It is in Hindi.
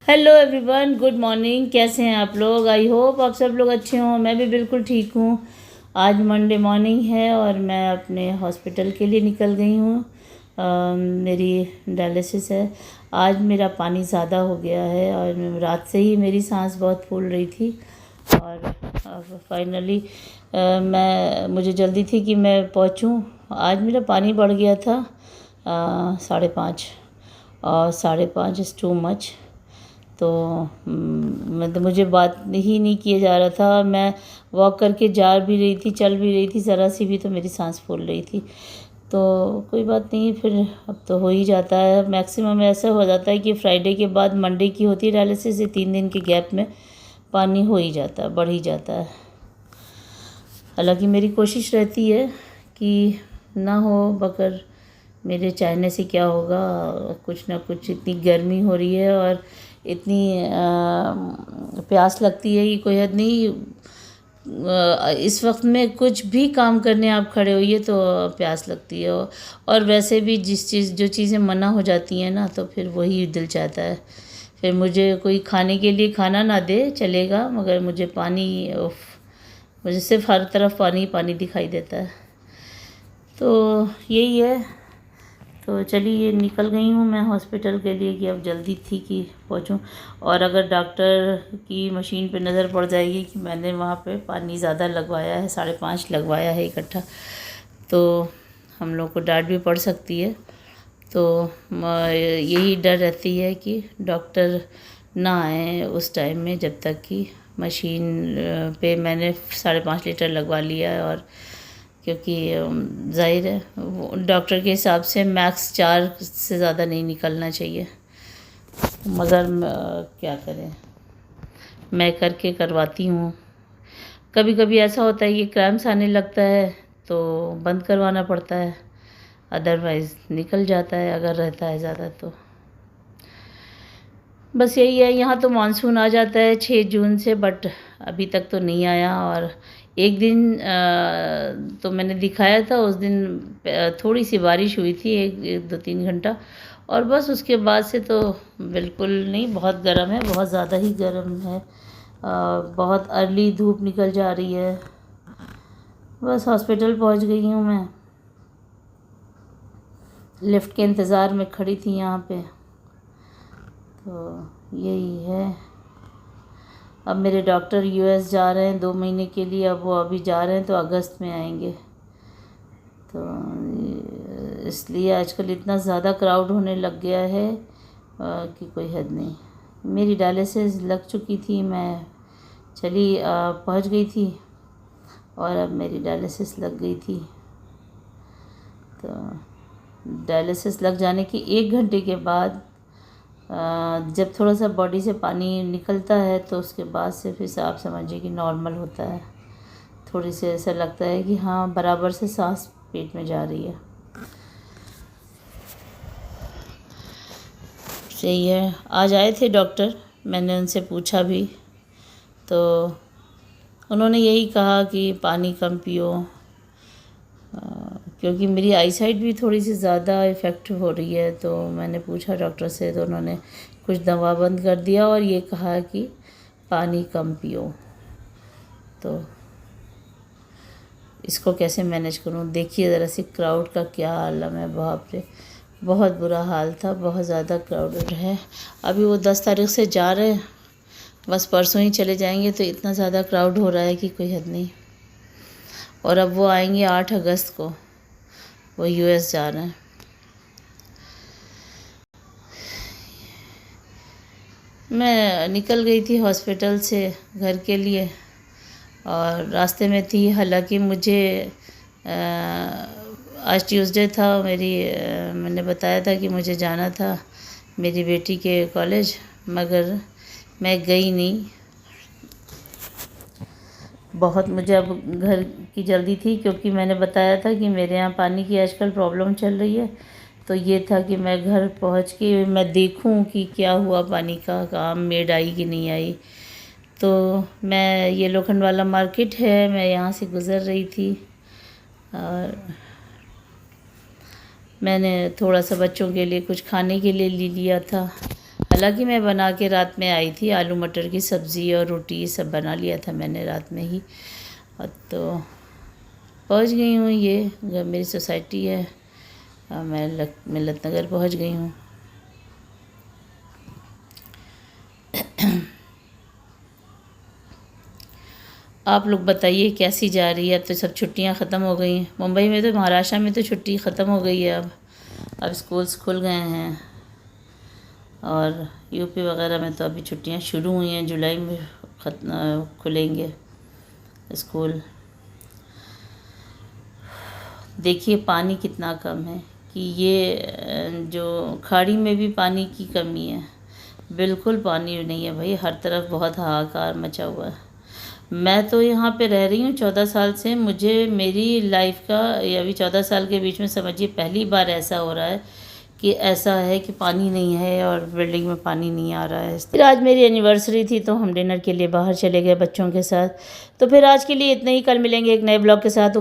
Hello everyone, good morning. कैसे हैं आप लोग? आई होप आप सब लोग अच्छे हों। मैं भी बिल्कुल ठीक हूँ। आज मंडे मॉर्निंग है और मैं अपने हॉस्पिटल के लिए निकल गई हूँ। मेरी डायलिसिस है। आज मेरा पानी ज़्यादा हो गया है और रात से ही मेरी सांस बहुत फूल रही थी और फाइनली मुझे जल्दी थी कि मैं पहुँचूँ। आज मेरा पानी बढ़ गया था 5.5 और 5.5 इज़ टू मच। तो मतलब मुझे बात ही नहीं किया जा रहा था। मैं वॉक करके जा भी रही थी, चल भी रही थी, ज़रा सी भी तो मेरी सांस फूल रही थी। तो कोई बात नहीं, फिर अब तो हो ही जाता है। मैक्सिमम ऐसा हो जाता है कि फ्राइडे के बाद मंडे की होती है डायलिसिस, से 3 दिन के गैप में पानी हो ही जाता है, बढ़ ही जाता है। हालांकि मेरी कोशिश रहती है कि ना हो, मगर मेरे चाहने से क्या होगा। कुछ ना कुछ, इतनी गर्मी हो रही है और इतनी प्यास लगती है कि कोई हद नहीं। इस वक्त में कुछ भी काम करने आप खड़े होइए तो प्यास लगती है। और वैसे भी जो चीज़ें मना हो जाती हैं ना, तो फिर वही दिल चाहता है। फिर मुझे कोई खाने के लिए खाना ना दे चलेगा, मगर मुझे पानी, मुझे सिर्फ हर तरफ पानी पानी दिखाई देता है। तो यही है। तो चलिए, निकल गई हूँ मैं हॉस्पिटल के लिए कि अब जल्दी थी कि पहुँचूँ। और अगर डॉक्टर की मशीन पे नज़र पड़ जाएगी कि मैंने वहाँ पे पानी ज़्यादा लगवाया है, 5.5 लगवाया है इकट्ठा, तो हम लोग को डांट भी पड़ सकती है। तो यही डर रहती है कि डॉक्टर ना आए उस टाइम में, जब तक कि मशीन पे मैंने 5.5 लीटर लगवा लिया है। और क्योंकि जाहिर है डॉक्टर के हिसाब से मैक्स 4 से ज़्यादा नहीं निकलना चाहिए, मगर क्या करें, मैं करके करवाती हूँ। कभी कभी ऐसा होता है कि क्रैम्प्स आने लगता है तो बंद करवाना पड़ता है, अदरवाइज़ निकल जाता है अगर रहता है ज़्यादा तो। बस यही है। यहाँ तो मानसून आ जाता है 6 जून से, बट अभी तक तो नहीं आया। और एक दिन तो मैंने दिखाया था, उस दिन थोड़ी सी बारिश हुई थी, 1-2-3 घंटा, और बस उसके बाद से तो बिल्कुल नहीं। बहुत गर्म है, बहुत ज़्यादा ही गर्म है। बहुत अर्ली धूप निकल जा रही है। बस हॉस्पिटल पहुँच गई हूँ मैं। लिफ्ट के इंतज़ार में खड़ी थी यहाँ पे। तो यही है। अब मेरे डॉक्टर यूएस जा रहे हैं 2 महीने के लिए। अब वो अभी जा रहे हैं तो अगस्त में आएंगे। तो इसलिए आजकल इतना ज़्यादा क्राउड होने लग गया है कि कोई हद नहीं। मेरी डायलिसिस लग चुकी थी, मैं चली पहुंच गई थी और अब मेरी डायलिसिस लग गई थी। तो डायलिसिस लग जाने के 1 घंटे के बाद जब थोड़ा सा बॉडी से पानी निकलता है तो उसके बाद से फिर आप समझिए कि नॉर्मल होता है। थोड़ी सी ऐसा लगता है कि हाँ, बराबर से सांस पेट में जा रही है। सही है। आज आए थे डॉक्टर, मैंने उनसे पूछा भी, तो उन्होंने यही कहा कि पानी कम पियो, क्योंकि मेरी आईसाइट भी थोड़ी सी ज़्यादा इफ़ेक्ट हो रही है। तो मैंने पूछा डॉक्टर से, तो उन्होंने कुछ दवा बंद कर दिया और ये कहा कि पानी कम पियो। तो इसको कैसे मैनेज करूं? देखिए ज़रा सी क्राउड का क्या आलम है, बाप रे, बहुत बुरा हाल था, बहुत ज़्यादा क्राउडेड है। अभी वो 10 तारीख से जा रहे हैं, बस परसों ही चले जाएंगे। तो इतना ज़्यादा क्राउड हो रहा है कि कोई हद नहीं। और अब वो आएंगे 8 अगस्त को, वो यूएस जा रहे हैं। मैं निकल गई थी हॉस्पिटल से घर के लिए और रास्ते में थी। हालांकि मुझे आज ट्यूसडे था, मैंने बताया था कि मुझे जाना था मेरी बेटी के कॉलेज, मगर मैं गई नहीं। बहुत मुझे अब घर की जल्दी थी, क्योंकि मैंने बताया था कि मेरे यहाँ पानी की आजकल प्रॉब्लम चल रही है। तो ये था कि मैं घर पहुँच के मैं देखूँ कि क्या हुआ, पानी का काम, मेड आई कि नहीं आई। तो मैं, ये लोखंडवाला मार्केट है, मैं यहाँ से गुज़र रही थी और मैंने थोड़ा सा बच्चों के लिए कुछ खाने के लिए ले लिया था। हालांकि मैं बना के रात में आई थी, आलू मटर की सब्ज़ी और रोटी सब बना लिया था मैंने रात में ही। और तो पहुंच गई हूँ, ये मेरी सोसाइटी है, मैं मिल्लत नगर पहुंच गई हूँ। आप लोग बताइए कैसी जा रही है। अब तो सब छुट्टियां ख़त्म हो गई हैं। मुंबई में तो, महाराष्ट्र में तो छुट्टी ख़त्म हो गई है। अब स्कूल्स खुल गए हैं और यूपी वगैरह में तो अभी छुट्टियां शुरू हुई हैं, जुलाई में खुलेंगे स्कूल। देखिए पानी कितना कम है कि ये जो खाड़ी में भी पानी की कमी है, बिल्कुल पानी नहीं है भाई, हर तरफ बहुत हाहाकार मचा हुआ है। मैं तो यहाँ पे रह रही हूँ 14 साल से, मुझे मेरी लाइफ का ये अभी 14 साल के बीच में समझिए पहली बार ऐसा हो रहा है कि ऐसा है कि पानी नहीं है और बिल्डिंग में पानी नहीं आ रहा है। फिर आज मेरी एनिवर्सरी थी तो हम डिनर के लिए बाहर चले गए बच्चों के साथ। तो फिर आज के लिए इतना ही, कल मिलेंगे एक नए ब्लॉग के साथ।